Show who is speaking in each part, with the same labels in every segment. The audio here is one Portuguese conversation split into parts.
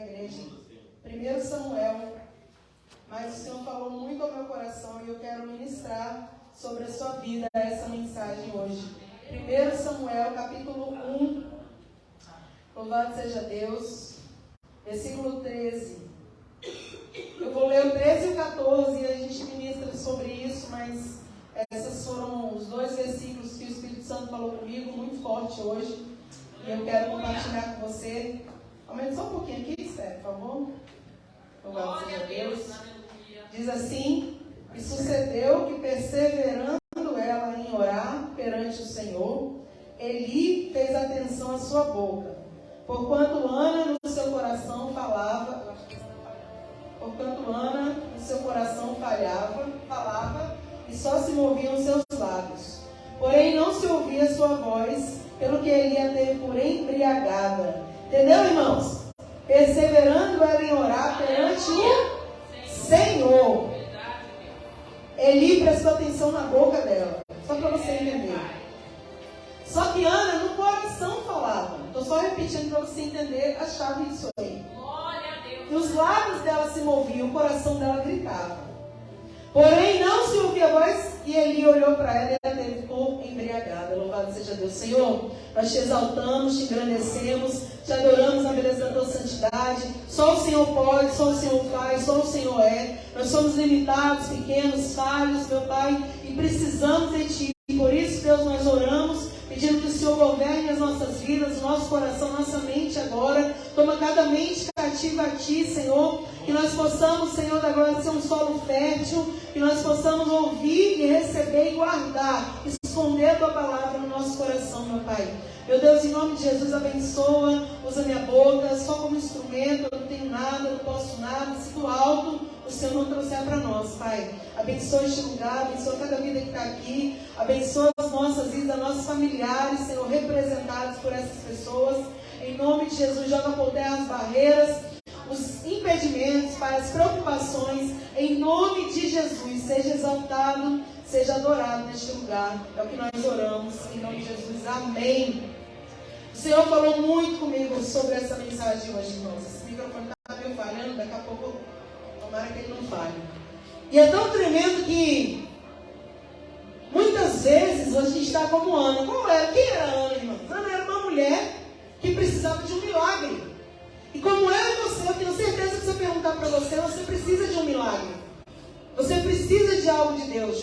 Speaker 1: igreja. 1 Samuel. Mas o Senhor falou muito ao meu coração e eu quero ministrar sobre a sua vida essa mensagem hoje. 1 Samuel, capítulo 1. Louvado seja Deus. Versículo 13. Eu vou ler o 13 e o 14 e a gente ministra sobre isso, mas esses foram os dois versículos que o Espírito Santo falou comigo, muito forte hoje. E eu quero compartilhar com você. Aumente só um pouquinho aqui, Esther, por favor. Louvado seja Deus. Diz assim: e sucedeu que, perseverando ela em orar perante o Senhor, Eli fez atenção à sua boca, porquanto Ana no seu coração falava, e só se moviam os seus lábios. Porém não se ouvia a sua voz, pelo que Eli a teve por embriagada. Entendeu, irmãos? Perseverando ela em orar perante o Senhor. Eli prestou atenção na boca dela, só para você entender. Só que Ana no coração falava. Estou só repetindo para você entender a chave disso aí. E os lábios dela se moviam, o coração dela gritava. Porém não se ouvia a voz, e Eli olhou para ela e ela ficou embriagada. Louvado seja Deus. Senhor, nós te exaltamos, te engrandecemos, te adoramos na beleza da tua santidade. Só o Senhor pode, só o Senhor faz, só o Senhor é. Nós somos limitados, pequenos, falhos, meu Pai, e precisamos de Ti. Por isso, Deus, nós oramos, pedindo que o Senhor governe as nossas vidas, o nosso coração, nossa mente agora. Toma cada mente cativa a Ti, Senhor. Que nós possamos, Senhor, da glória, ser um solo fértil. Que nós possamos ouvir e receber e guardar, esconder a Tua palavra no nosso coração, meu Pai. Meu Deus, em nome de Jesus, abençoa, usa minha boca, só como instrumento. Eu não tenho nada, não posso nada. Se do alto o Senhor não trouxer para nós, Pai. Abençoa este lugar, abençoa cada vida que está aqui. Abençoa as nossas vidas, nossos familiares, Senhor, representados por essas pessoas. Em nome de Jesus, joga por terra as barreiras, os impedimentos, Pai, as preocupações. Em nome de Jesus, seja exaltado, seja adorado neste lugar. É o que nós oramos, em nome de Jesus. Amém. O Senhor falou muito comigo sobre essa mensagem hoje, irmãos. Esse microfone está meio falhando, daqui a pouco, tomara que ele não falhe. E é tão tremendo que muitas vezes a gente está como Ana. Quem era Ana, irmãos? Ana era uma mulher que precisava de um milagre. E como eu e você, eu tenho certeza que se eu perguntar para você, você precisa de um milagre. Você precisa de algo de Deus,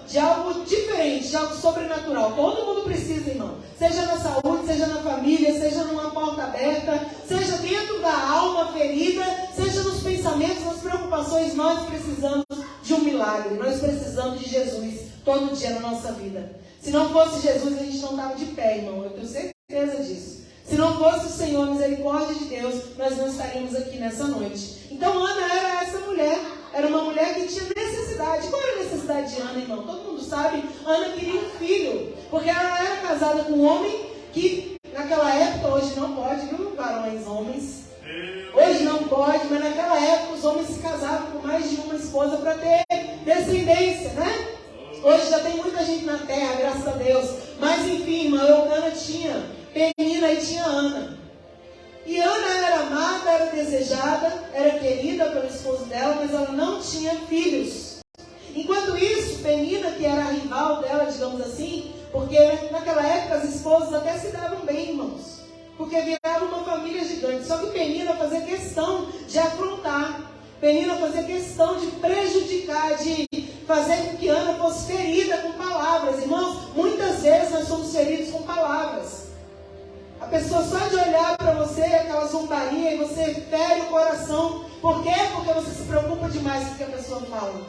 Speaker 1: de algo diferente, de algo sobrenatural. Todo mundo precisa, irmão. Seja na saúde, seja na família, seja numa porta aberta, seja dentro da alma ferida, seja nos pensamentos, nas preocupações. Nós precisamos de um milagre. Nós precisamos de Jesus todo dia na nossa vida. Se não fosse Jesus, a gente não estava de pé, irmão. Eu tenho certeza disso. Se não fosse o Senhor, a misericórdia de Deus, nós não estaríamos aqui nessa noite. Então Ana era essa mulher. Era uma mulher que tinha necessidade. Qual era a necessidade de Ana, irmão? Todo mundo sabe. Ana queria um filho. Porque ela era casada com um homem que, naquela época, hoje não pode, viu, varões, homens? Hoje não pode, mas naquela época os homens se casavam com mais de uma esposa para ter descendência, né? Hoje já tem muita gente na terra, graças a Deus. Mas enfim, irmã, Eucana tinha Penina e tinha Ana. E Ana era amada, era desejada, era querida pelo esposo dela, mas ela não tinha filhos. Enquanto isso, Penina, que era a rival dela, digamos assim, porque naquela época as esposas até se davam bem, irmãos, porque virava uma família gigante. Só que Penina fazia questão de afrontar, Penina fazia questão de prejudicar, de fazer com que Ana fosse ferida com palavras. Irmãos, muitas vezes nós somos feridos com palavras. A pessoa só de olhar para você, aquela zombaria, e você fere o coração. Por quê? Porque você se preocupa demais com o que a pessoa fala.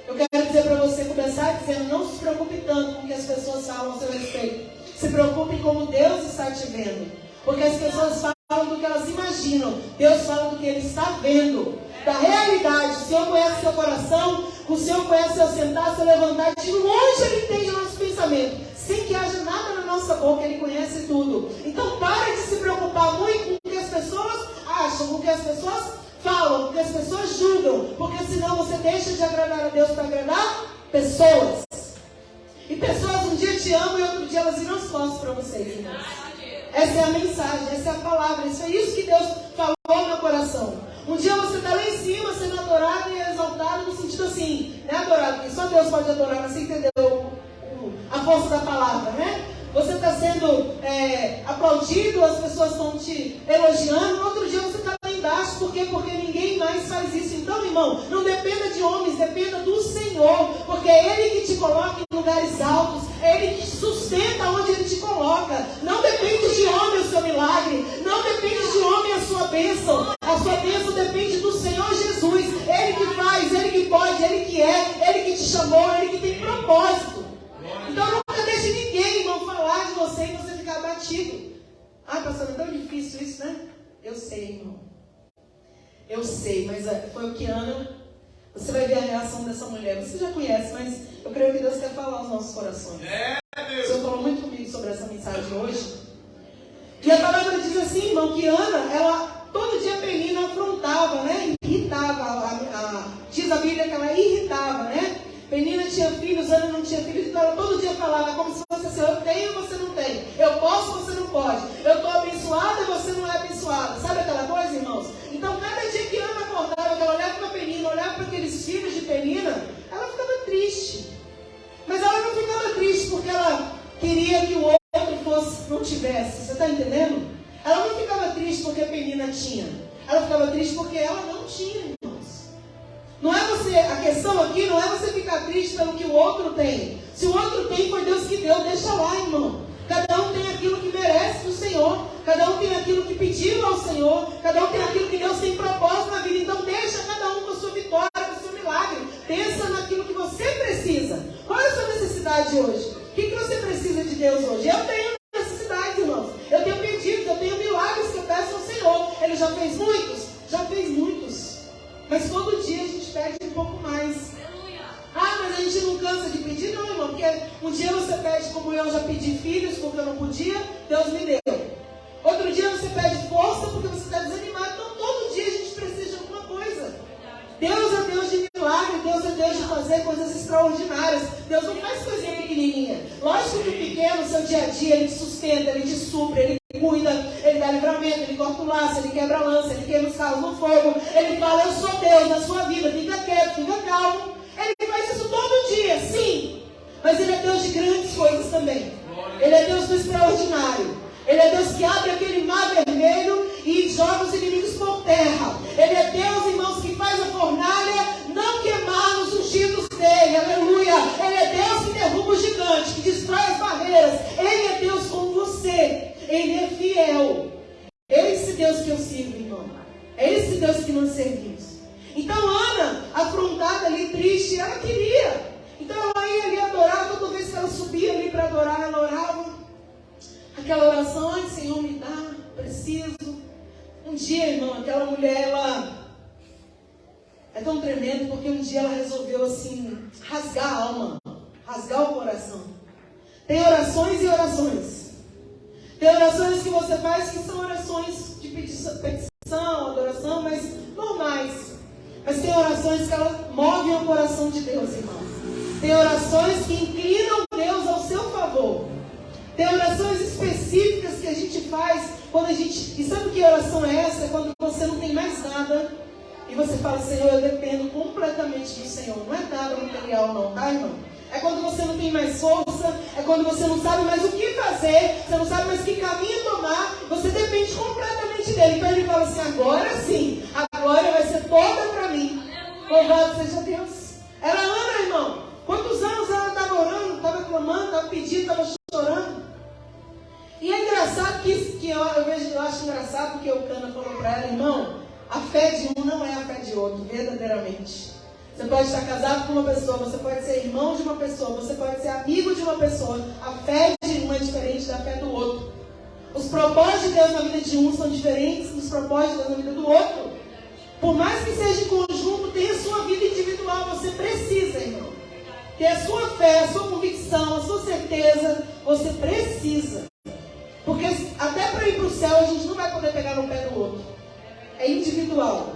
Speaker 1: Eu quero dizer para você, começar dizendo, não se preocupe tanto com o que as pessoas falam a seu respeito. Se preocupe como Deus está te vendo. Porque as pessoas falam do que elas imaginam. Deus fala do que Ele está vendo. Da realidade. O Senhor conhece seu coração, o Senhor conhece seu sentar, seu levantar. De longe Ele entende o nosso pensamento. Sem que haja nada na nossa boca, Ele conhece tudo. Então pare de se preocupar muito com o que as pessoas acham, com o que as pessoas falam, com o que as pessoas julgam. Porque senão você deixa de agradar a Deus para agradar pessoas. E pessoas um dia te amam e outro dia elas viram as costas para vocês, irmãos. Essa é a mensagem, essa é a palavra. Isso é isso que Deus falou no meu coração. Deus pode adorar, mas você entendeu a força da palavra, né? Você está sendo aplaudido, as pessoas estão te elogiando, no outro dia você está lá embaixo. Por quê? Porque ninguém mais faz isso. Então, irmão, não dependa de homens, dependa do Senhor, porque é Ele que te coloca em lugares altos, é Ele que te sustenta onde Ele te coloca. Não depende de homem o seu milagre, não depende de homem a sua bênção. A sua bênção depende do Senhor Jesus. Ele que faz, Ele que pode, Ele que é, Ele que te chamou, Ele que tem propósito. Então nunca deixe ninguém, irmão, falar de você e você ficar abatido. Ah, pastor, é tão difícil isso, né? Eu sei, irmão. Eu sei, mas foi o que Ana... Você vai ver a reação dessa mulher. Você já conhece, mas eu creio que Deus quer falar aos nossos corações. O Senhor falou muito comigo sobre essa mensagem hoje. E a palavra diz assim, irmão, que Ana, ela, todo dia a Penina afrontava, né? Irritava. Diz a Bíblia que ela irritava, né? Penina tinha filhos, Ana não tinha filhos, então ela todo dia falava como se fosse assim, eu tenho, você não tem. Eu posso, você não pode. Eu estou abençoada, você não é abençoada. Sabe aquela coisa, irmãos? Então, cada dia que Ana acordava, que ela olhava para Penina, olhava para aqueles filhos de Penina, ela ficava triste. Mas ela não ficava triste porque ela queria que o outro não tivesse. Você está entendendo? Ela não ficava triste porque Penina tinha. Ela ficava triste porque ela não tinha, irmãos. Não é você, a questão aqui não é você ficar triste pelo que o outro tem. Se o outro tem, foi Deus que deu, deixa lá, irmão. Cada um tem aquilo que merece do Senhor. Cada um tem aquilo que pediu ao Senhor. Cada um tem aquilo que Deus tem propósito na vida. Então deixa cada um com a sua vitória, com o seu milagre. Pensa naquilo que você precisa. Qual é a sua necessidade hoje? O que você precisa de Deus hoje? Eu tenho necessidades, irmãos. Eu tenho pedidos, eu tenho milagres que eu peço ao Senhor. Ele já fez muitos? Já fez muitos. Mas todo dia a gente pede um pouco mais. Ah, mas a gente não cansa de pedir? Não, irmão, porque um dia você pede, como eu já pedi filhos, porque eu não podia, Deus me deu. Outro dia você pede força, porque você está desanimado. Então todo dia a gente precisa de alguma coisa. Deus é Deus de milagre, Deus é Deus de fazer coisas extraordinárias. Deus não faz coisinha pequenininha. Lógico que o pequeno, seu dia a dia, Ele te sustenta, Ele te supre, Ele cuida, Ele dá livramento, Ele corta o laço, Ele quebra a lança, Ele queima os carros no fogo. Ele fala, eu sou Deus na sua vida, fica quieto, fica calmo. Ele faz isso todo dia, sim. Mas Ele é Deus de grandes coisas também. Ele é Deus do extraordinário. Ele é Deus que abre aquele mar vermelho e joga os inimigos por terra. Ele é Deus, irmãos, que faz a fornalha não queimar nos ungidos dele. Aleluia. Ele é Deus que derruba o gigante, que destrói as barreiras. Ele é Deus com você. Ele é fiel. É esse Deus que eu sirvo, irmão. É esse Deus que nós servimos. Então Ana, afrontada ali, triste, ela queria. Então ela ia ali adorar, toda vez que ela subia ali para adorar, ela orava. Aquela oração, ai Senhor, me dá, preciso. Um dia, irmão, aquela mulher, ela é tão tremendo, porque um dia ela resolveu assim, rasgar a alma, rasgar o coração. Tem orações e orações. Tem orações que você faz que são orações de petição, adoração, mas normais. Mas tem orações que elas movem o coração de Deus, irmãos. Tem orações que inclinam Deus ao seu favor. Tem orações específicas que a gente faz quando a gente... E sabe que oração é essa? É quando você não tem mais nada e você fala, Senhor, eu dependo completamente do Senhor. Não é nada material não, tá, irmão? É quando você não tem mais força, é quando você não sabe mais o que fazer, você não sabe mais que caminho tomar, você depende completamente dele. Então ele fala assim, agora sim, a glória vai ser toda para mim. Louvado seja Deus. Era Ana, irmão. Quantos anos ela estava orando, estava clamando, estava pedindo, estava chorando. E é engraçado que eu acho engraçado porque o Cana falou para ela, irmão, a fé de um não é a fé de outro, verdadeiramente. Você pode estar casado com uma pessoa, você pode ser irmão de uma pessoa, você pode ser amigo de uma pessoa. A fé de um é diferente da fé do outro. Os propósitos de Deus na vida de um são diferentes dos propósitos de Deus na vida do outro. Por mais que seja em conjunto, tem a sua vida individual, você precisa, irmão. Ter a sua fé, a sua convicção, a sua certeza, você precisa. Porque até para ir para o céu, a gente não vai poder pegar no pé do outro. É individual.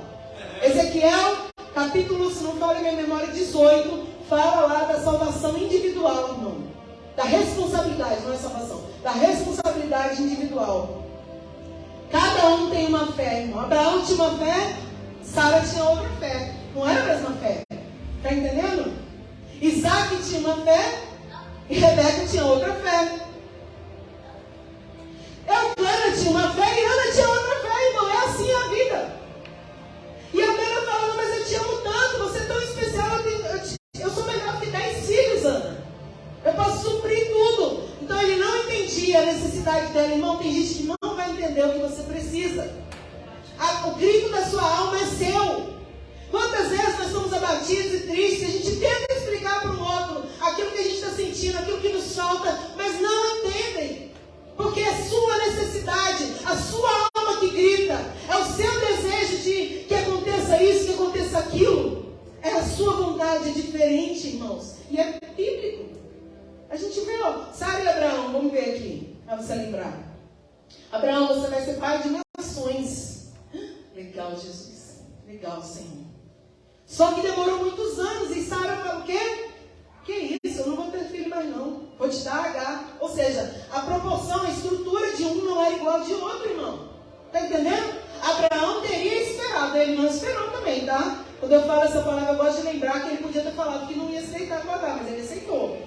Speaker 1: Ezequiel, capítulo, se não falha a minha memória, 18, fala lá da salvação individual, irmão. Da responsabilidade, não é salvação. Da responsabilidade individual. Cada um tem uma fé, irmão. Abraão tinha uma fé, Sara tinha outra fé. Não era a mesma fé. Está entendendo? Isaac tinha uma fé e Rebeca tinha outra fé. Eucana tinha uma fé e Ana tinha outra fé, irmão. É assim a vida. E a Ana falando, mas eu te amo tanto, você é tão especial, eu sou melhor que 10 filhos, Ana. Eu posso suprir tudo. Então ele não entendia a necessidade dela. Irmão, tem gente que não vai entender o que você precisa. O grito da sua alma é seu. Quantas vezes nós estamos abatidos e tristes, a gente tenta explicar para o outro aquilo que a gente está sentindo, aquilo que nos falta, mas não entendem. Porque é sua necessidade, a sua alma que grita, é o seu desejo de que aconteça isso, que aconteça aquilo. É a sua vontade, é diferente, irmãos. E é bíblico. A gente vê, ó, Sara e Abraão, vamos ver aqui, para você lembrar. Abraão, você vai ser pai de nações. Legal, Jesus. Legal, Senhor. Só que demorou muitos anos e Sara falou o quê? Que isso, eu não vou ter filho mais não. Vou te dar H. Ou seja, a proporção, a estrutura de um não era igual de outro, irmão. Está entendendo? Abraão teria esperado, ele não esperou também, tá? Quando eu falo essa palavra, eu gosto de lembrar que ele podia ter falado que não ia aceitar com H, mas ele aceitou.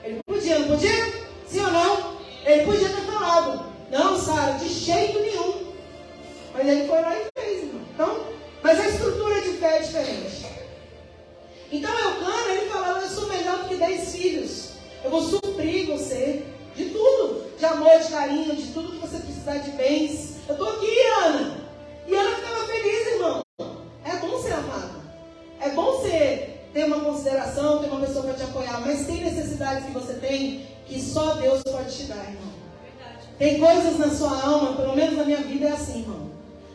Speaker 1: Ele podia, não podia? Sim ou não? Ele podia ter falado, não, Sara, de jeito nenhum. Mas ele foi lá e fez, irmão. Então, mas a estrutura de fé é diferente. Então Eucana, ele falava, eu sou melhor do que 10 filhos. Eu vou suprir você de tudo. De amor, de carinho, de tudo que você precisar de bens. Eu estou aqui, Ana. E Ana ficava feliz, irmão. É bom ser amado. É bom ser, ter uma consideração, ter uma pessoa para te apoiar. Mas tem necessidades que você tem que só Deus pode te dar, irmão. Tem coisas na sua alma, pelo menos na minha vida é assim, irmão.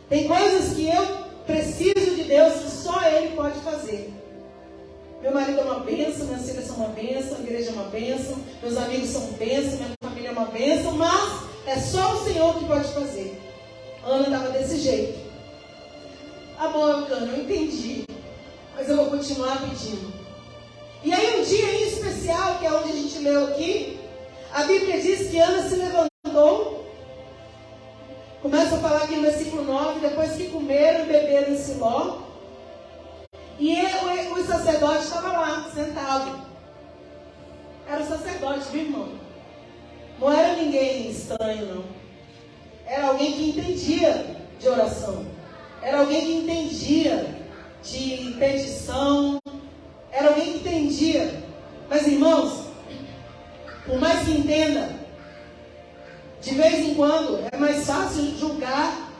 Speaker 1: Tem coisas que eu preciso de Deus que só Ele pode fazer. Meu marido é uma bênção, minhas filhas são uma bênção, a igreja é uma bênção, meus amigos são bênção, minha família é uma bênção, mas é só o Senhor que pode fazer. Ana estava desse jeito. Amor, Eucana, eu entendi, mas eu vou continuar pedindo. E aí um dia em especial, que é onde a gente leu aqui, a Bíblia diz que Ana se levantou, começa a falar aqui no versículo 9, depois que comeram e beberam em Siló, e o sacerdote estava lá, sentado. Era o sacerdote, viu, irmão? Não era ninguém estranho, não. Era alguém que entendia de oração. Era alguém que entendia de petição. Era alguém que entendia. Mas, irmãos, por mais que entenda, de vez em quando é mais fácil julgar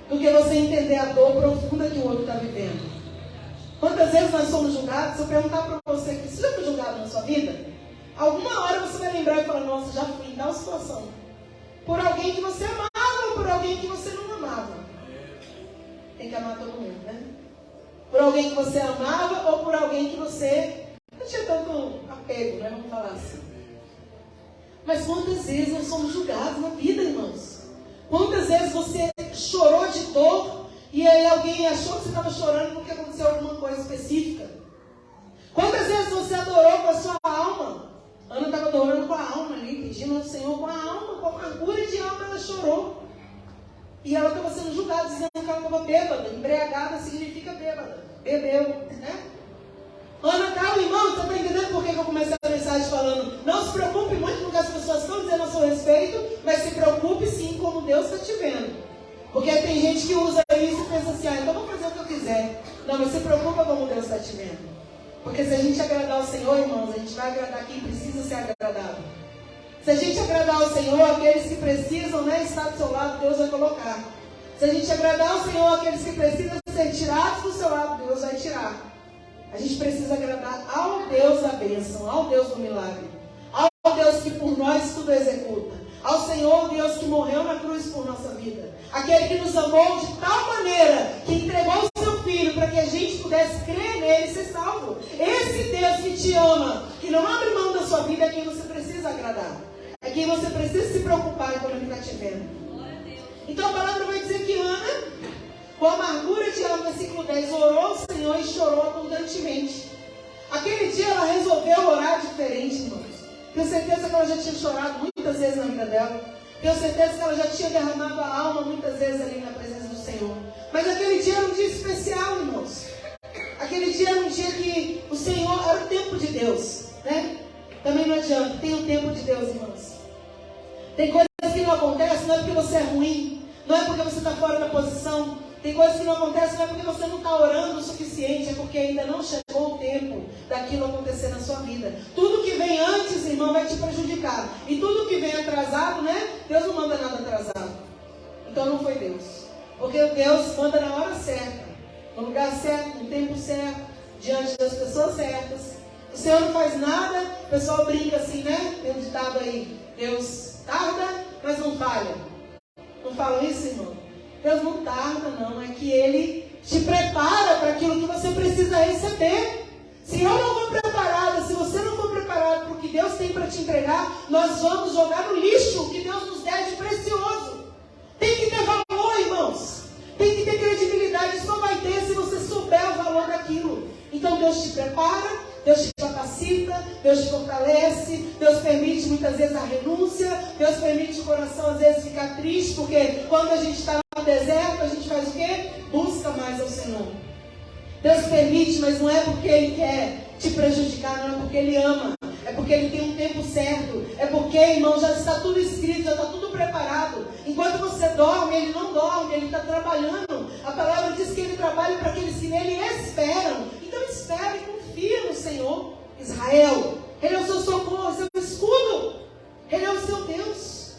Speaker 1: do que você entender a dor profunda que o outro está vivendo. Quantas vezes nós somos julgados? Se eu perguntar para você que você já foi julgado na sua vida, alguma hora você vai lembrar e falar, nossa, já fui em tal situação. Por alguém que você amava ou por alguém que você não amava. Tem que amar todo mundo, né? Por alguém que você amava ou por alguém que você não tinha tanto apego, né? Vamos falar assim. Mas quantas vezes nós somos julgados na vida, irmãos? Quantas vezes você chorou de dor e aí alguém achou que você estava chorando porque aconteceu alguma coisa específica? Quantas vezes você adorou com a sua alma? Ana estava adorando com a alma ali, pedindo ao Senhor com a alma, com a amargura de alma, ela chorou. E ela estava sendo julgada, dizendo que ela estava bêbada. Embriagada significa bêbada. Bebeu, né? Ana estava, irmão, você está entendendo por que eu comecei a mensagem falando? Não se preocupe muito com o que as pessoas estão dizendo a seu respeito, mas se preocupe sim como Deus está te vendo. Porque tem gente que usa isso e pensa assim, então vou fazer o que eu quiser. Não, mas se preocupa como Deus está te vendo. Porque se a gente agradar ao Senhor, irmãos, a gente vai agradar quem precisa ser agradado. Se a gente agradar ao Senhor, aqueles que precisam, né, estar do seu lado, Deus vai colocar. Se a gente agradar ao Senhor, aqueles que precisam ser tirados do seu lado, Deus vai tirar. A gente precisa agradar ao Deus da bênção, ao Deus do milagre, ao Deus que por nós tudo executa, ao Senhor Deus que morreu na cruz por nossa vida, aquele que nos amou de tal maneira que entregou o seu Filho para que a gente pudesse crer nele e ser salvo. Esse Deus que te ama, que não abre mão da sua vida, é quem você precisa agradar, é quem você precisa se preocupar quando ele está te vendo. Então a palavra vai dizer que Ana, com a amargura de alma, versículo 10, orou ao Senhor e chorou abundantemente. Aquele dia ela resolveu orar diferente, irmãos. Tenho certeza que ela já tinha chorado muitas vezes na vida dela. Tenho certeza que ela já tinha derramado a alma muitas vezes ali na presença do Senhor. Mas aquele dia era um dia especial, irmãos. Aquele dia era um dia que o Senhor, era o tempo de Deus, né? Também não adianta, tem o tempo de Deus, irmãos. Tem coisas que não acontecem, não é porque você é ruim, não é porque você está fora da posição. Tem coisas que não acontecem, não é porque você não está orando o suficiente, é porque ainda não chegou o tempo daquilo acontecer na sua vida. Tudo que vem antes, irmão, vai te prejudicar. E tudo que vem atrasado, né? Deus não manda nada atrasado. Então não foi Deus. Porque Deus manda na hora certa, no lugar certo, no tempo certo, diante das pessoas certas. O Senhor não faz nada, o pessoal brinca assim, né? Tem um ditado aí, Deus tarda, mas não falha. Não falam isso, irmão? Deus não tarda, não. É que Ele te prepara para aquilo que você precisa receber. Se eu não for preparada, se você não for preparado para o que Deus tem para te entregar, nós vamos jogar no lixo o que Deus nos der de precioso. Tem que ter valor, irmãos. Tem que ter credibilidade. Só vai ter se você souber o valor daquilo. Então Deus te prepara, Deus te capacita, Deus te fortalece, Deus permite muitas vezes a renúncia, Deus permite o coração às vezes ficar triste, porque quando a gente está no deserto, a gente faz o quê? Busca mais ao Senhor. Deus permite, mas não é porque Ele quer te prejudicar, não é porque Ele ama, é porque Ele tem um tempo certo, é porque, irmão, já está tudo escrito, já está tudo preparado. Enquanto você dorme, Ele não dorme, Ele está trabalhando. A palavra diz que Ele trabalha para aqueles que nele esperam. Então espere e confia no Senhor. Israel, Ele é o seu socorro, o seu escudo, Ele é o seu Deus.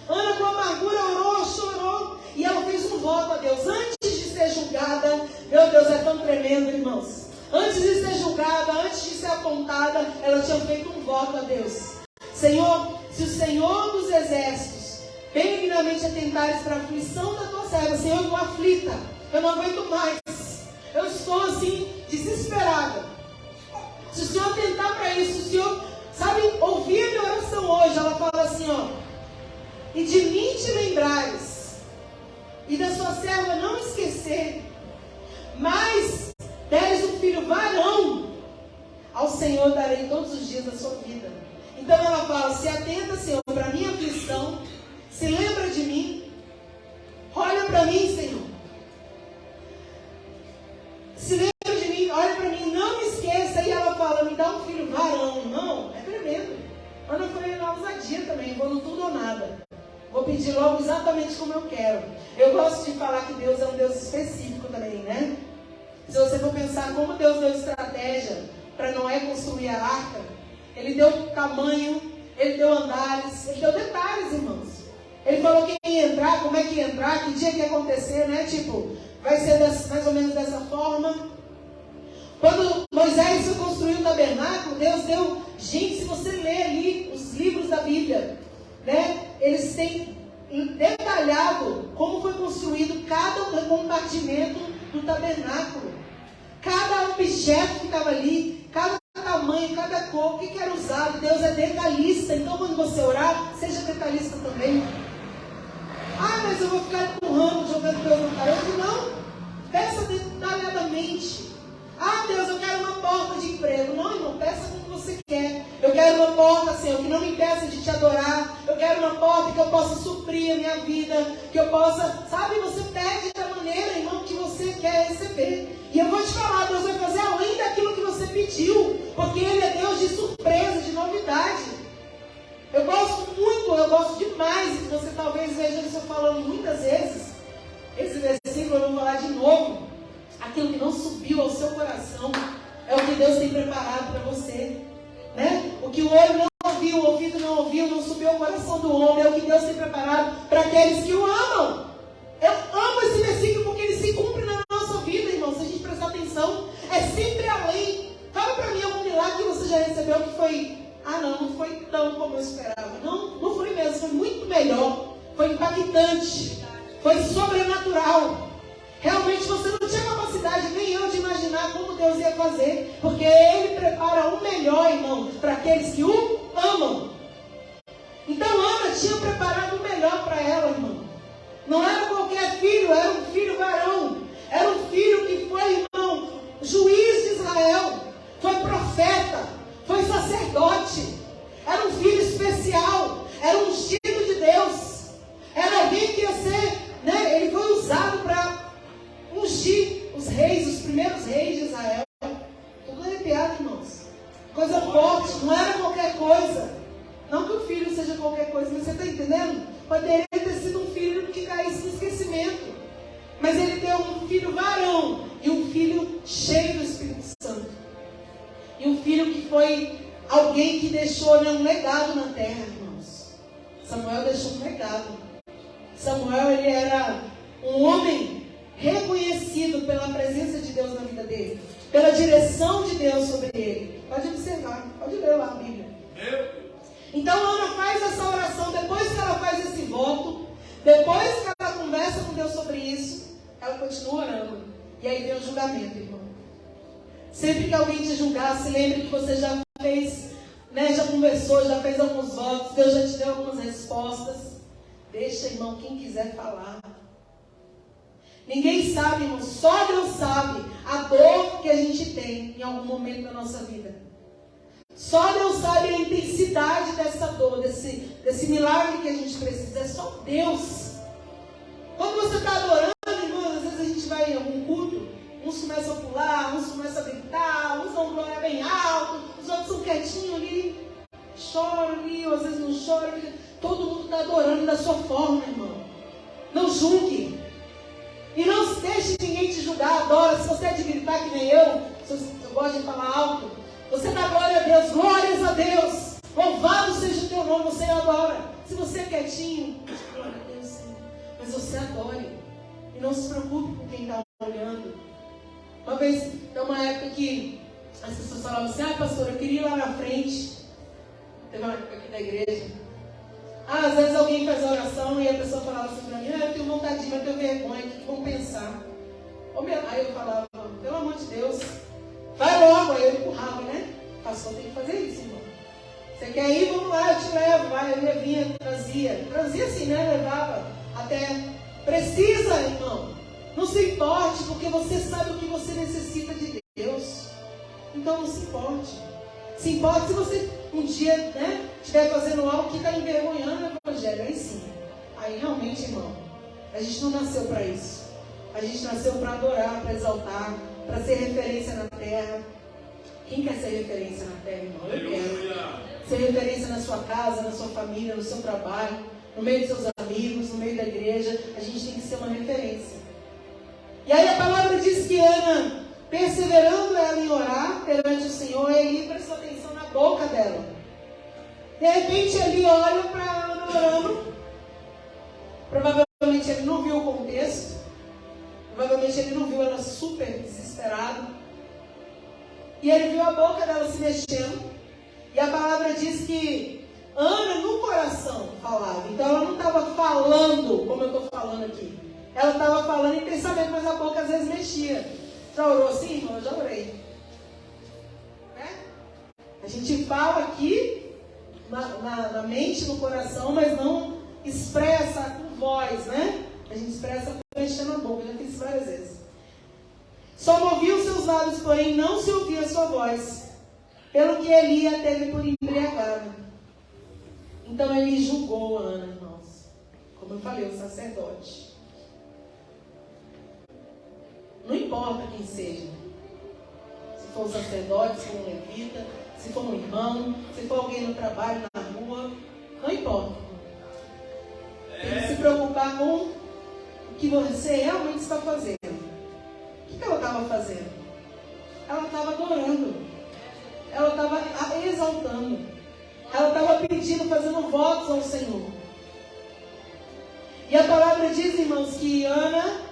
Speaker 1: Ana com amargura orou, chorou, e ela fez um voto a Deus, antes de ser julgada. Meu Deus, é tão tremendo, irmãos. Antes de ser julgada, antes de ser apontada, ela tinha feito um voto a Deus. Senhor, se o Senhor dos exércitos benignamente atentares para a aflição da tua serva, Senhor, eu estou aflita, eu não aguento mais, eu estou assim, desesperada. Se o Senhor atentar para isso, o Senhor, sabe, ouvir a minha oração hoje, ela fala assim, ó, e de mim te lembrares, e da sua serva não esquecer, mas deres um filho varão, ao Senhor darei todos os dias da sua vida. Então ela fala, se atenta, Senhor, para a minha aflição, se lembra de mim, olha para mim, Senhor, se lembra de mim, olha para mim, não me esqueça. E ela fala, me dá um filho varão. Não, é tremendo. Ana foi na ousadia também, vou no tudo ou nada. Vou pedir logo exatamente como eu quero. Eu gosto de falar que Deus é um Deus específico também, né? Se você for pensar como Deus deu estratégia para Noé construir a arca, Ele deu tamanho, Ele deu andares, Ele deu detalhes, irmãos. Ele falou quem ia entrar, como é que ia entrar, que dia que ia acontecer, né? Tipo, vai ser mais ou menos dessa forma. Quando Moisés foi construir o tabernáculo, Deus deu... Gente, se você ler ali os livros da Bíblia, né? Eles têm detalhado como foi construído cada compartimento do tabernáculo. Cada objeto que estava ali, cada tamanho, cada cor, o que era usado. Deus é detalhista. Então, quando você orar, seja detalhista também. Ah, mas eu vou ficar empurrando, jogando Deus na parede. Não. Peça detalhadamente. Ah, Deus, eu quero uma porta de emprego. Não, irmão, peça como você quer. Eu quero uma porta, Senhor, que não me impeça de te adorar. Eu quero uma porta que eu possa suprir a minha vida. Que eu possa, sabe, você pede da maneira, irmão, que você quer receber. E eu vou te falar, Deus vai fazer além daquilo que você pediu. Porque Ele é Deus de surpresa, de novidade. Eu gosto muito, eu gosto demais. E você talvez veja isso falando muitas vezes. Esse versículo eu vou falar de novo. Aquilo que não subiu ao seu coração é o que Deus tem preparado para você, né? O que o olho não viu, o ouvido não ouviu, não subiu ao coração do homem, é o que Deus tem preparado para aqueles que o amam. Eu amo esse versículo porque ele se cumpre na nossa vida, irmão. Se a gente prestar atenção, é sempre além. Fala para mim algum milagre que você já recebeu que foi, não foi tão como eu esperava. Não foi mesmo, foi muito melhor, foi impactante, foi sobrenatural. Realmente você não tinha capacidade, nem eu, de imaginar como Deus ia fazer. Porque Ele prepara o melhor, irmão, para aqueles que o amam. Então Ana tinha preparado o melhor para ela, irmão. Não era qualquer filho, era um filho varão. Era um filho que foi, irmão, juiz de Israel. Foi profeta, foi sacerdote. Era um filho especial. Era um ungido de Deus. Era alguém que ia ser, né? Ele foi usado para ungir os reis, os primeiros reis de Israel. Estou arrepiado, irmãos. Coisa Poderia ter sido um filho que caísse no esquecimento. Mas ele deu um filho varão e um filho cheio do Espírito Santo. E um filho que foi alguém que deixou, né, um legado na terra, irmãos. Samuel deixou um legado. Samuel, ele era um homem reconhecido pela presença de Deus na vida dele, pela direção de Deus sobre ele. Pode observar, pode ler lá a Bíblia. Então Ana faz essa oração, depois que ela faz esse voto, depois que ela conversa com Deus sobre isso, ela continua orando. E aí vem o julgamento, irmão. Sempre que alguém te julgar, se lembre que você já fez, né, já conversou, já fez alguns votos, Deus já te deu algumas respostas. Deixa, irmão, quem quiser falar. Ninguém sabe, irmão, só Deus sabe a dor que a gente tem em algum momento da nossa vida. Só Deus sabe a intensidade dessa dor, desse milagre que a gente precisa. É só Deus. Quando você está adorando, irmão, às vezes a gente vai em algum culto, uns começam a pular, uns começam a gritar, uns dão glória bem alto, os outros são quietinhos ali, choram ali, ou às vezes não choram. Todo mundo está adorando da sua forma, irmão. Não julgue. E não deixe ninguém te julgar. Adora. Se você é de gritar que nem eu gosto de falar alto, você dá glória a Deus. Glórias a Deus. Louvado seja o teu nome. Você adora. Se você é quietinho, glória a Deus, Senhor. Mas você adore. E não se preocupe com quem está olhando. Uma vez, tem uma época que as pessoas falavam assim: ah, pastor, eu queria ir lá na frente. Teve uma época aqui da igreja. Às vezes alguém faz a oração e a pessoa falava assim para mim: ah, eu tenho vontade de ir, mas eu tenho vergonha, o que vão pensar? Aí eu falava: pelo amor de Deus, vai logo. Aí eu empurrava, né? O pastor tem que fazer isso, irmão. Você quer ir? Vamos lá, eu te levo. Vai, eu vinha, trazia assim, né? Levava até. Precisa, irmão. Não se importe, porque você sabe o que você necessita de Deus. Então não se importe. Se importa se você um dia, né, estiver fazendo algo que está envergonhando o evangelho. Aí sim. Aí realmente, irmão, a gente não nasceu para isso. A gente nasceu para adorar, para exaltar, para ser referência na terra. Quem quer ser referência na terra, irmão? Eu quero. Ser referência na sua casa, na sua família, no seu trabalho, no meio dos seus amigos, no meio da igreja. A gente tem que ser uma referência. E aí a palavra diz que Ana, perseverando ela em orar perante o Senhor, ele prestou atenção na boca dela. De repente ele olha para Ana orando. Provavelmente ele não viu o contexto. Provavelmente ele não viu ela super desesperada. E ele viu a boca dela se mexendo. E a palavra diz que Ana no coração falava. Então ela não estava falando como eu estou falando aqui. Ela estava falando em pensamento, mas a boca às vezes mexia. Já orou assim, irmão? Eu já orei. Né? A gente fala aqui na mente, no coração, mas não expressa com voz, né? A gente expressa mexendo a boca. Eu já fiz isso várias vezes. Só movia os seus lábios, porém não se ouvia a sua voz, pelo que Eli a teve por embriagada. Então ele julgou Ana, irmãos. Como eu falei, o sacerdote. Não importa quem seja. Se for um sacerdote, se for um levita, se for um irmão, se for alguém no trabalho, na rua. Não importa. Tem que se preocupar com o que você realmente está fazendo. O que ela estava fazendo? Ela estava adorando. Ela estava exaltando. Ela estava pedindo, fazendo votos ao Senhor. E a palavra diz, irmãos, que Ana,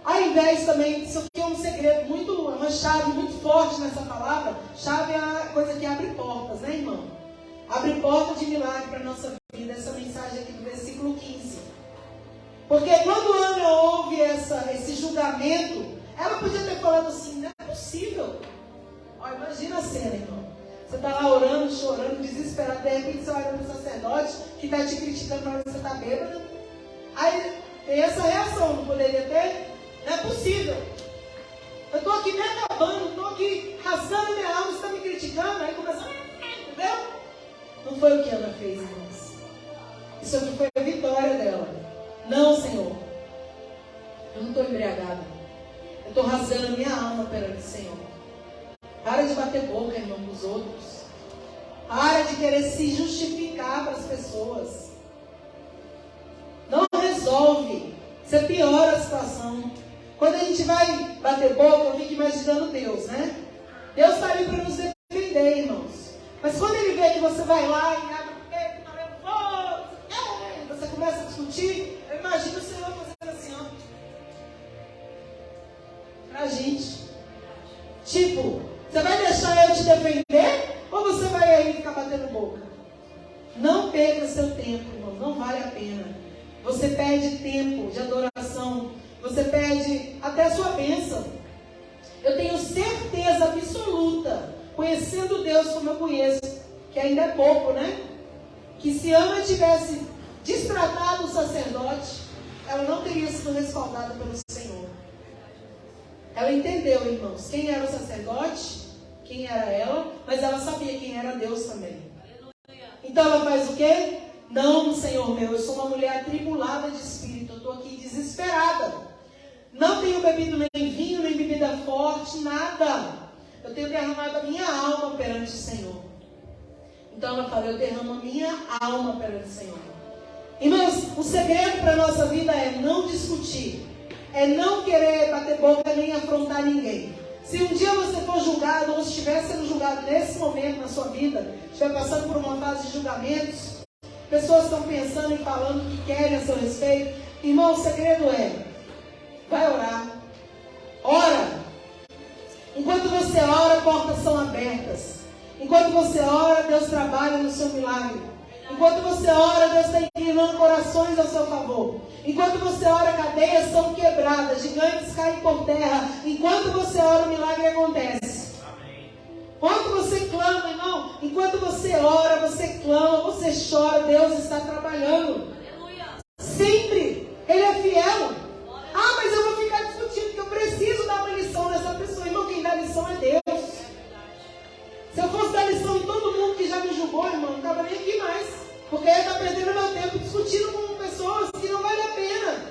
Speaker 1: ao invés também, isso aqui é um segredo, uma chave muito forte nessa palavra. Chave é a coisa que abre portas, né, irmão? Abre porta de milagre para a nossa vida, essa mensagem aqui do versículo 15. Porque quando Ana ouve esse julgamento, ela podia ter falado assim: não é possível. Ó, imagina a cena, irmão. Você está lá orando, chorando, desesperado, de repente você olha para o sacerdote que está te criticando na hora que você está bêbada. Aí tem essa reação, não poderia ter? Não é possível. Eu estou aqui me acabando, estou aqui rasgando minha alma, você está me criticando, aí começa a... Entendeu? Não foi o que Ana fez, irmãos. Isso aqui foi a vitória dela. Não, Senhor. Eu não estou embriagada. Eu estou rasgando a minha alma perante o Senhor. Para de bater boca, irmão, com os outros. Para de querer se justificar para as pessoas. Você piora a situação. Quando a gente vai bater boca, eu fico imaginando Deus, né? Deus está ali para nos defender, irmãos. Mas quando Ele vê que você vai lá e abre o peito, você começa a discutir, eu imagino o Senhor fazendo assim, ó. Pra gente. Tipo, você vai deixar eu te defender? Ou você vai aí ficar batendo boca? Não perca seu tempo, irmão. Não vale a pena. Você perde tempo de adoração. Você perde até a sua bênção. Eu tenho certeza absoluta, conhecendo Deus como eu conheço, que ainda é pouco, né? Que se Ana tivesse destratado o sacerdote, ela não teria sido respaldada pelo Senhor. Ela entendeu, irmãos, quem era o sacerdote, quem era ela, mas ela sabia quem era Deus também. Então ela faz o quê? Não, Senhor meu, eu sou uma mulher atribulada de espírito, eu estou aqui desesperada. Não tenho bebido nem vinho, nem bebida forte, nada. Eu tenho derramado a minha alma perante o Senhor. Então ela fala, eu derramo a minha alma perante o Senhor. Irmãos, o segredo para a nossa vida é não discutir. É não querer bater boca nem afrontar ninguém. Se um dia você for julgado, ou estiver sendo julgado nesse momento na sua vida, estiver passando por uma fase de julgamentos, pessoas estão pensando e falando o que querem a seu respeito. Irmão, o segredo é, vai orar. Ora. Enquanto você ora, portas são abertas. Enquanto você ora, Deus trabalha no seu milagre. Enquanto você ora, Deus está inclinando corações ao seu favor. Enquanto você ora, cadeias são quebradas, gigantes caem por terra. Enquanto você ora, o milagre acontece. Enquanto você clama, irmão, enquanto você ora, você clama, você chora, Deus está trabalhando. Sempre. Ele é fiel. Ah, mas eu vou ficar discutindo, porque eu preciso dar uma lição nessa pessoa. Irmão, quem dá lição é Deus. Se eu fosse dar lição em todo mundo que já me julgou, irmão, não estava nem aqui mais. Porque eu ia estar perdendo meu tempo discutindo com pessoas que não valem a pena.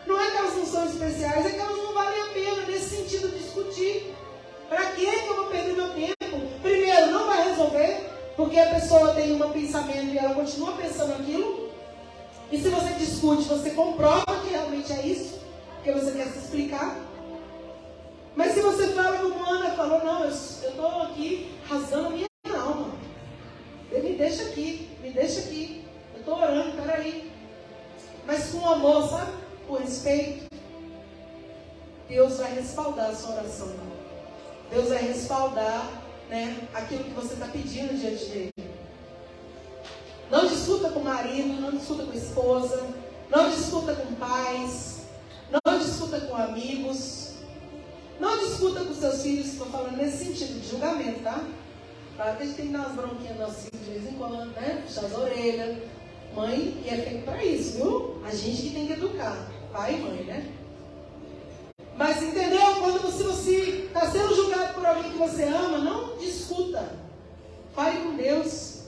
Speaker 1: Não é que elas não são especiais, é que elas não valem a pena nesse sentido de discutir. Para que eu vou perder meu tempo? Primeiro, não vai resolver, porque a pessoa tem um pensamento e ela continua pensando aquilo. E se você discute, você comprova que realmente é isso, porque você quer se explicar. Mas se você fala como Ana falou, não, eu estou aqui rasgando a minha alma. Me deixa aqui, eu estou orando, peraí. Mas com amor, sabe? Com respeito. Deus vai respaldar a sua oração. Deus vai respaldar, né, aquilo que você está pedindo diante dele. Não discuta com o marido, não discuta com a esposa, não discuta com pais, não discuta com amigos. Não discuta com seus filhos, estou falando nesse sentido de julgamento, tá? Claro que a gente tem que dar umas bronquinhas nos nossos filhos de vez em quando, né? Puxar as orelhas. Mãe, e é feito para isso, viu? A gente que tem que educar, pai e mãe, né? Mas entendeu? Quando você está sendo julgado por alguém que você ama, não discuta. Fale com Deus.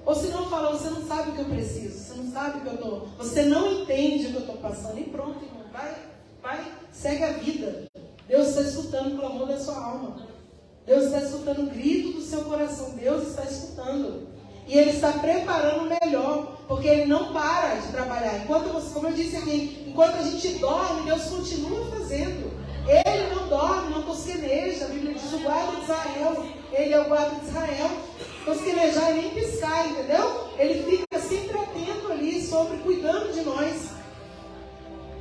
Speaker 1: Ou se não fala, você não sabe o que eu preciso, você não sabe o que eu estou, você não entende o que eu estou passando. E pronto, irmão, vai, segue a vida. Deus está escutando o clamor da sua alma. Deus está escutando o grito do seu coração. Deus está escutando. E Ele está preparando o melhor. Porque Ele não para de trabalhar. Enquanto você, como eu disse aqui, enquanto a gente dorme, Deus continua fazendo. Ele não dorme, não tosqueneja. A Bíblia diz o guarda de Israel. Ele é o guarda de Israel. Tosquenejar e nem piscar, entendeu? Ele fica sempre atento ali, cuidando de nós.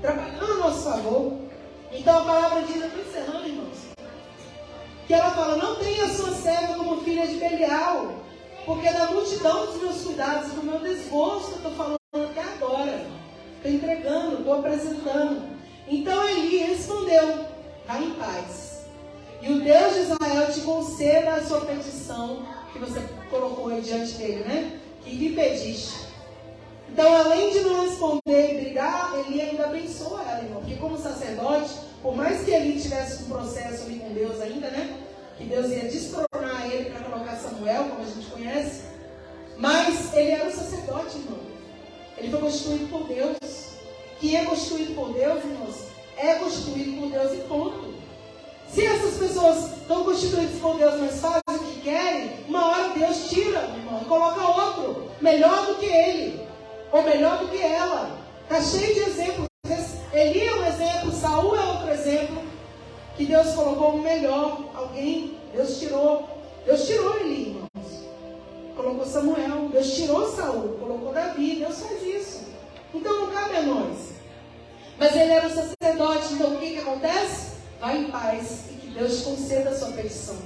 Speaker 1: Trabalhando a nosso favor. Então a palavra diz, eu estou encerrando, irmãos, que ela fala, não tenha a sua serva como filha de Belial, porque da multidão dos meus cuidados e do meu desgosto eu estou falando até agora. Estou entregando, estou apresentando. Então Eli respondeu, vai em paz. E o Deus de Israel te conceda a sua petição, que você colocou aí diante dele, né? Que lhe pediste. Então, além de não responder e brigar, Eli ainda abençoa ela, irmão. Porque como sacerdote, por mais que Eli tivesse um processo ali com Deus ainda, né? Que Deus ia destronar ele para colocar Samuel, como a gente conhece. Mas ele era um sacerdote, irmão. Ele foi constituído por Deus. Que é constituído por Deus, irmãos, é constituído por Deus e ponto. Se essas pessoas estão constituídas por Deus, mas fazem o que querem, uma hora Deus tira, irmão, e coloca outro, melhor do que ele. Ou melhor do que ela. Está cheio de exemplos Eli é um exemplo, Saul é outro exemplo, que Deus colocou o melhor, alguém, Deus tirou Eli, irmãos. Colocou Samuel, Deus tirou Saul, colocou Davi, Deus faz isso. Então não cabe a nós. Mas ele era um sacerdote, então o que acontece? Vai em paz e que Deus conceda a sua petição.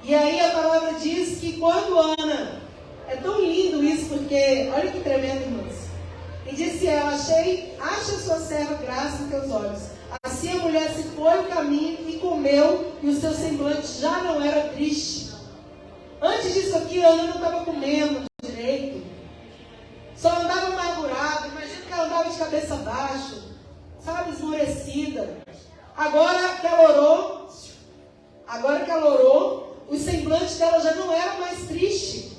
Speaker 1: E aí a palavra diz que quando Ana, é tão lindo isso, porque, olha que tremendo, irmãos. E disse ela, acha sua serva graça em teus olhos. Assim a mulher se foi o caminho e comeu, e o seu semblante já não era triste. Antes disso aqui, Ana não estava comendo direito. Só andava amargurada. Imagina que ela andava de cabeça baixa, sabe, esmorecida. Agora que ela orou, o semblante dela já não era mais triste.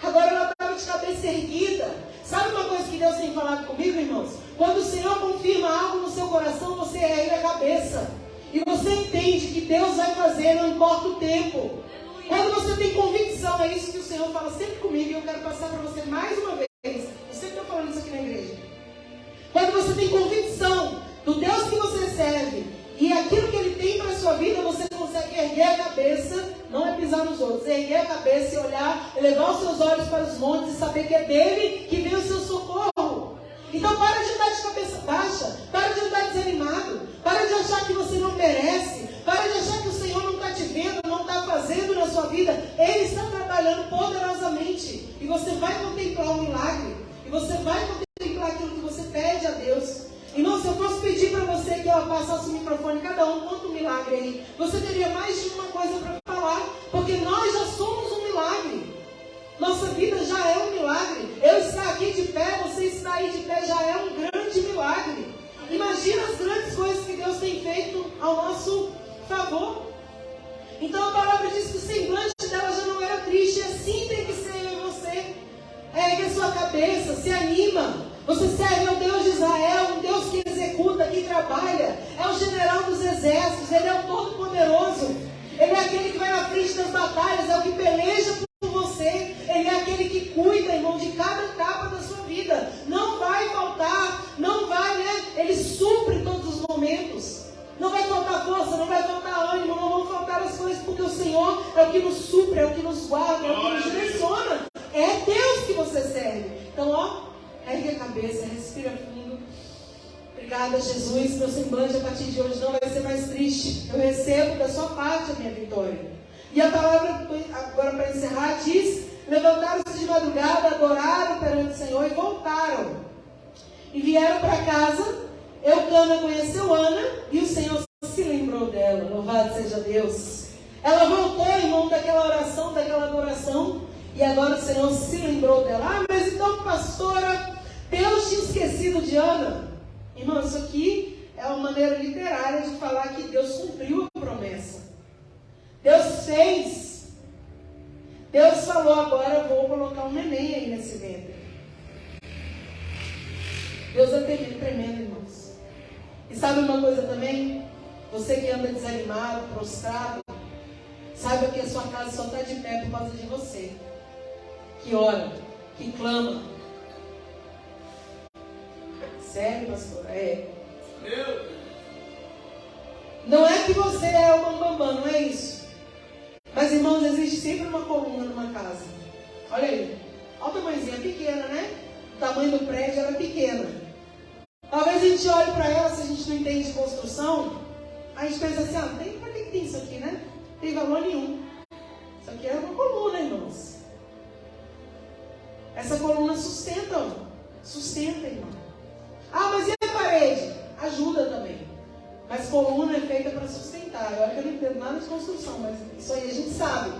Speaker 1: Agora ela estava de cabeça erguida. Sabe uma coisa que Deus tem falado comigo, irmãos? Quando o Senhor confirma algo no seu coração, você ergue a cabeça. E você entende que Deus vai fazer, não importa o tempo. Quando você tem convicção, é isso que o Senhor fala sempre comigo, e eu quero passar para você mais uma vez. Eu sempre estou falando isso aqui na igreja. Quando você tem convicção do Deus que você serve, e aquilo que Ele tem para a sua vida, você consegue erguer a cabeça, não é pisar nos outros, é erguer a cabeça e olhar, elevar os seus olhos para os montes e saber que é dele que vem o seu socorro. Então para de andar de cabeça baixa, para de andar desanimado, para de achar que você não merece, para de achar que o Senhor não está te vendo, não está fazendo na sua vida. Ele está trabalhando poderosamente e você vai contemplar um milagre, e você vai contemplar aquilo que você pede a Deus. Irmão, se eu fosse pedir para você que ela passasse o microfone, cada um conta um milagre aí, você teria mais de uma coisa para falar, porque nós já somos um milagre. Nossa vida já é um milagre. Eu estar aqui de pé, você estar aí de pé, já é um grande milagre. Imagina as grandes coisas que Deus tem feito ao nosso favor. Então a palavra diz que o semblante dela já não era triste, e assim tem que ser eu e você. Ergue a sua cabeça, se anima. Você serve ao Deus de Israel, um Deus que executa, que trabalha. É o general dos exércitos, Ele é o Todo-Poderoso. Ele é aquele que vai na frente das batalhas, é o que peleja por você. Ele é aquele que cuida, irmão, de cada etapa da sua vida. Não vai faltar, não vai, Ele supre todos os momentos. Não vai faltar força, não vai faltar ânimo, não vão faltar as coisas, porque o Senhor é o que nos supre, é o que nos guarda, é o que nos direciona. É Deus que você serve. Então, ergue a cabeça, respira fundo. Obrigada, Jesus. Meu semblante a partir de hoje não vai ser mais triste. Eu recebo da sua parte a minha vitória. E a palavra, agora para encerrar, diz: levantaram-se de madrugada, adoraram perante o Senhor e voltaram. E vieram para casa. Eucana conheceu Ana e o Senhor se lembrou dela. Louvado seja Deus. Ela voltou, irmão, daquela oração, daquela adoração. E agora o Senhor se lembrou dela. Ah, mas então, pastora, Deus tinha esquecido de Ana. Irmão, isso aqui é uma maneira literária de falar que Deus cumpriu a promessa. Deus fez. Deus falou, agora eu vou colocar um neném aí nesse ventre. Deus é tremendo, irmãos. E sabe uma coisa também? Você que anda desanimado, prostrado, saiba que a sua casa só está de pé por causa de você. Que ora, que clama. Sério, pastor? É. Não é que você é o bambambam, não é isso. Mas, irmãos, existe sempre uma coluna numa casa. Olha aí. Olha o tamanhozinho, é pequena, né? O tamanho do prédio era pequena. Talvez a gente olhe para ela, se a gente não entende de construção, a gente pensa assim, para que tem isso aqui, né? Não tem valor nenhum. Isso aqui é uma coluna, irmãos. Essa coluna sustenta, irmão. Ah, mas e a parede? Ajuda também. Mas coluna é feita para sustentar. Olha que eu não entendo nada de construção, mas isso aí a gente sabe.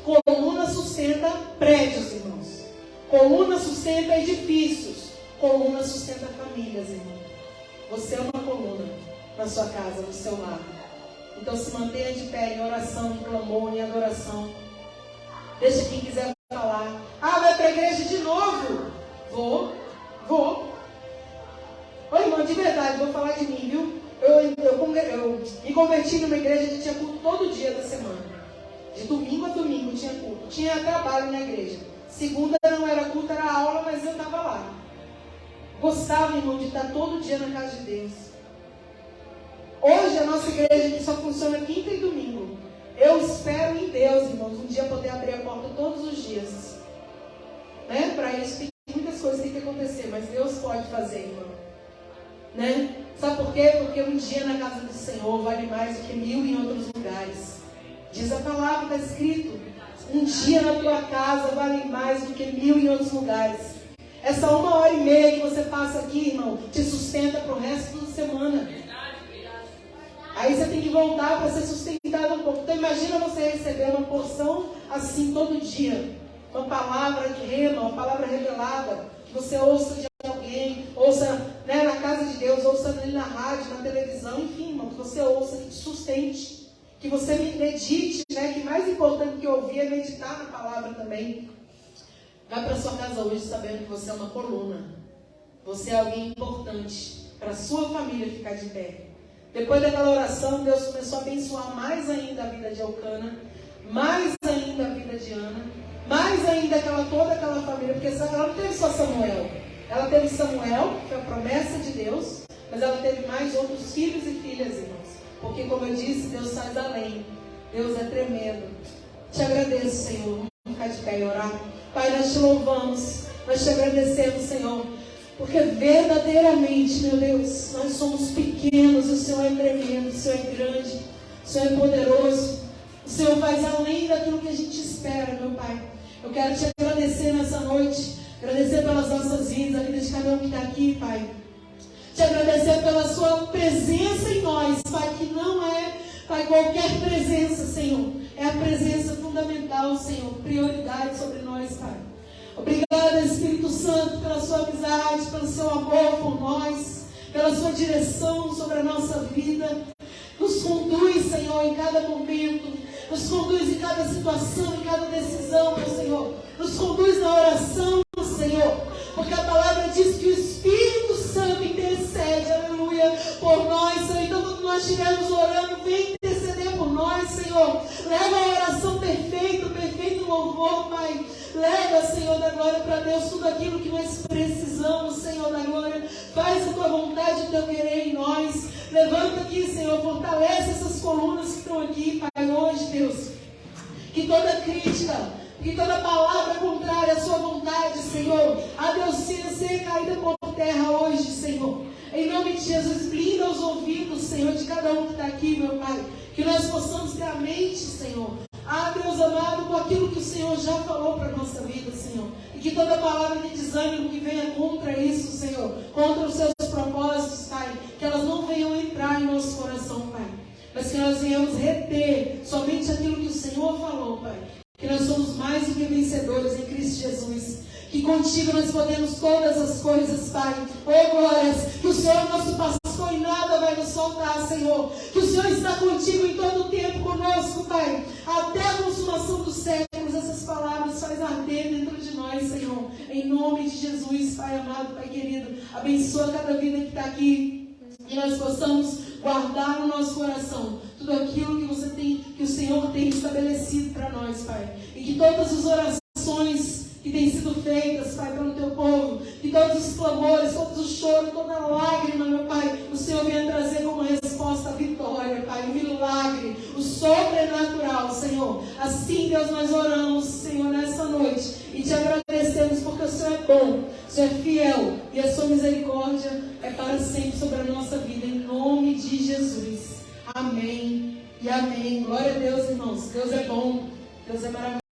Speaker 1: Coluna sustenta prédios, irmãos. Coluna sustenta edifícios. Coluna sustenta famílias, irmão. Você é uma coluna na sua casa, no seu lar. Então se mantenha de pé em oração, em clamor, em adoração. Deixa quem quiser falar. Ah, vai para a igreja de novo? Vou. Ô irmão, de verdade, vou falar de mim, viu? Eu me converti numa igreja que tinha culto todo dia da semana. De domingo a domingo tinha culto. Tinha trabalho na igreja. Segunda não era culto, era aula, mas eu estava lá. gostava, irmão, de estar todo dia na casa de Deus. Hoje a nossa igreja aqui só funciona quinta e domingo. Eu espero em Deus, irmãos, um dia poder abrir a porta todos os dias. Né? Para isso tem muitas coisas que tem que acontecer, mas Deus pode fazer, irmão. Né? Sabe por quê? Porque um dia na casa do Senhor vale mais do que 1000 em outros lugares. Diz a palavra, está escrito. Um dia na tua casa vale mais do que 1000 em outros lugares. Essa 1h30 que você passa aqui, irmão, te sustenta para o resto da semana. Aí você tem que voltar para ser sustentado um pouco. Então imagina você receber uma porção assim todo dia. Uma palavra de rema, uma palavra revelada, que você ouça de alguém, ouça, né, na casa de Deus, ouça ali na rádio, na televisão, enfim, irmão, que você ouça, que te sustente, que você medite, né, que mais importante que ouvir é meditar na palavra também. Vai para sua casa hoje sabendo que você é uma coluna, você é alguém importante para a sua família ficar de pé. Depois daquela oração, Deus começou a abençoar mais ainda a vida de Elcana, mais ainda a vida de Ana, mais ainda toda aquela família, porque ela não teve só Samuel. Ela teve Samuel, que foi a promessa de Deus, mas ela teve mais outros filhos e filhas, irmãos. Porque, como eu disse, Deus faz além. Deus é tremendo. Te agradeço, Senhor. Vamos ficar de pé e orar. Pai, nós te louvamos, nós te agradecemos, Senhor. Porque verdadeiramente, meu Deus, nós somos pequenos, o Senhor é tremendo, o Senhor é grande, o Senhor é poderoso. O Senhor faz além daquilo que a gente espera, meu Pai. Eu quero te agradecer nessa noite, agradecer pelas nossas vidas, a vida de cada um que está aqui, Pai. Te agradecer pela sua presença em nós, Pai, que não é, Pai, qualquer presença, Senhor. É a presença fundamental, Senhor, prioridade sobre nós, Pai. Obrigada, Espírito Santo, pela sua amizade, pelo seu amor por nós, pela sua direção sobre a nossa vida. Nos conduz, Senhor, em cada momento. Nos conduz em cada situação, em cada decisão, meu Senhor. Nos conduz na oração, Senhor. Porque a palavra diz que o Espírito Santo intercede, aleluia, por nós, Senhor. Então, quando nós estivermos orando, vem interceder por nós, Senhor. Leva a oração perfeita, o perfeito louvor, Pai. Leva, Senhor da glória, para Deus tudo aquilo que nós precisamos, Senhor da glória. Faz a tua vontade, o teu querer em nós. Levanta aqui, Senhor, fortalece essas colunas que estão aqui, Pai, hoje, Deus. Que toda crítica, que toda palavra contrária à sua vontade, Senhor, a Deus seja caída por terra hoje, Senhor. Em nome de Jesus, blinda os ouvidos, Senhor, de cada um que está aqui, meu Pai. Que nós possamos ter a mente, Senhor. Deus amado, com aquilo que o Senhor já falou para a nossa vida, Senhor. E que toda palavra de desânimo que venha contra isso, Senhor, contra os seus propósitos, Pai, que elas não venham entrar em nosso coração, Pai. Mas que nós venhamos reter somente aquilo que o Senhor falou, Pai. Que nós somos mais do que vencedores em Cristo Jesus. Que contigo nós podemos todas as coisas, Pai. Oh, glórias, que o Senhor é nosso pastor e nada vai nos soltar, Senhor. Que o Senhor está contigo em todo o tempo conosco, Pai. Até a consumação dos séculos, essas palavras faz arder dentro de nós, Senhor. Em nome de Jesus, Pai amado, Pai querido. Abençoa cada vida que está aqui. Que nós possamos guardar no nosso coração tudo aquilo que você tem, que o Senhor tem estabelecido para nós, Pai. E que todas as orações que têm sido feitas, Pai, pelo teu povo, que todos os clamores, todos os choros, toda lágrima, meu Pai, o Senhor venha trazer como resposta a vitória, Pai, o milagre, o sobrenatural, Senhor. Assim, Deus, nós oramos, Senhor, nessa noite e te agradecemos porque o Senhor é bom, o Senhor é fiel e a sua misericórdia é para sempre sobre a nossa vida, em nome de Jesus. Amém e amém. Glória a Deus, irmãos. Deus é bom, Deus é maravilhoso.